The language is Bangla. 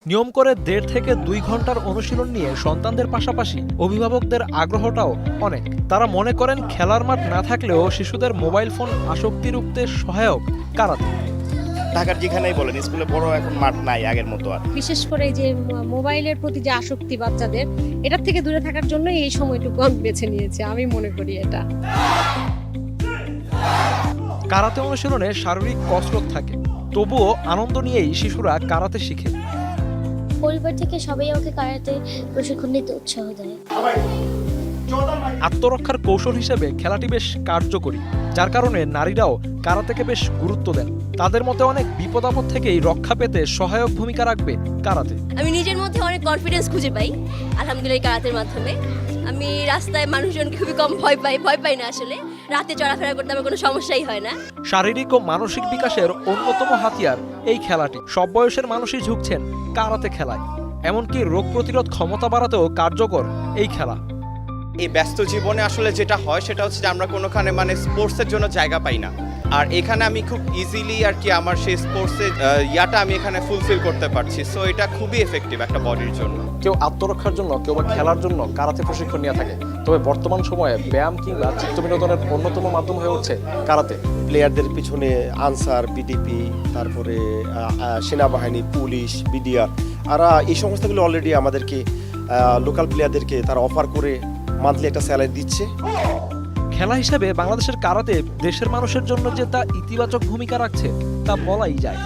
নিয়ম করে ১.৫ থেকে ২ ঘন্টার অনুশীলন নিয়ে সন্তানদের পাশাপাশি অভিভাবকদের আগ্রহটাও অনেক। তারা মনে করেন খেলার মাঠ না থাকলেও শিশুদের মোবাইল ফোন আসক্তি রুখতে সহায়ক কারাতে। ঢাকার যেখানেই বলেন স্কুলে বড় এখন মাঠ নাই আগের মতো আর। বিশেষ করে এই যে মোবাইলের প্রতি যে আসক্তি বাচ্চাদের, এটার থেকে দূরে থাকার জন্য এই সময়টুকু আমি বেছে নিয়েছি, আমি মনে করি এটা। কারাতে অনুশীলনে শারীরিক কসরত থাকে, তবুও আনন্দ নিয়েই শিশুরা কারাতে শিখে। পরিবার থেকে সবাই আমাকে কারাতে প্রশিক্ষণ নিতে উৎসাহ দেয়। আত্মরক্ষার কৌশল হিসেবে খেলাটি বেশ কার্যকরী, যার কারণে নারীরাও কারাতেকে বেশ গুরুত্ব দেন। তাদের মতে অনেক বিপদ আপদ থেকেই রক্ষা পেতে সহায়ক ভূমিকা রাখবে কারাতে। আমি নিজের মধ্যে অনেক কনফিডেন্স খুঁজে পাই আলহামদুলিল্লাহ এই কারাতের মাধ্যমে। আমি রাস্তায় মানুষজনকে খুবই কম ভয় পাই না। আসলে রাতে চলাফেরা করতে আমার কোনো সমস্যাই হয় না। শারীরিক ও মানসিক বিকাশের অন্যতম হাতিয়ার এই খেলাটি। সব বয়সের মানুষই ঝুঁকছেন কারাতে খেলায়, এমনকি রোগ প্রতিরোধ ক্ষমতা বাড়াতেও কার্যকর এই খেলা। এই ব্যস্ত জীবনে আসলে যেটা হয় সেটা হচ্ছে যে আমরা কোনোখানে স্পোর্টসের জন্য জায়গা পাই না, আর এখানে আমি খুব ইজিলি আর কি আমার সেই স্পোর্টসের ইয়াটা আমি এখানে ফুলফিল করতে পারছি। সো এটা খুবই এফেক্টিভ একটা বডির জন্য। কেউ আত্মরক্ষার জন্য, কেউ বা খেলার জন্য কারাতে প্রশিক্ষণ নিয়ে থাকে, তবে বর্তমান সময়ে ব্যায়াম কিংবা চিত্ত বিনোদনের অন্যতম মাধ্যম হয়ে উঠছে কারাতে। প্লেয়ারদের পিছনে আনসার, বিডিপি, তারপরে সেনাবাহিনী, পুলিশ, বিডিআর, আর এই সমস্তগুলো অলরেডি আমাদেরকে লোকাল প্লেয়ারদেরকে তারা অফার করে মান্থলি একটা স্যালারি দিচ্ছে। খেলা হিসেবে বাংলাদেশের কারাতে দেশের মানুষের জন্য যে তা ইতিবাচক ভূমিকা রাখছে তা বলাই যায়।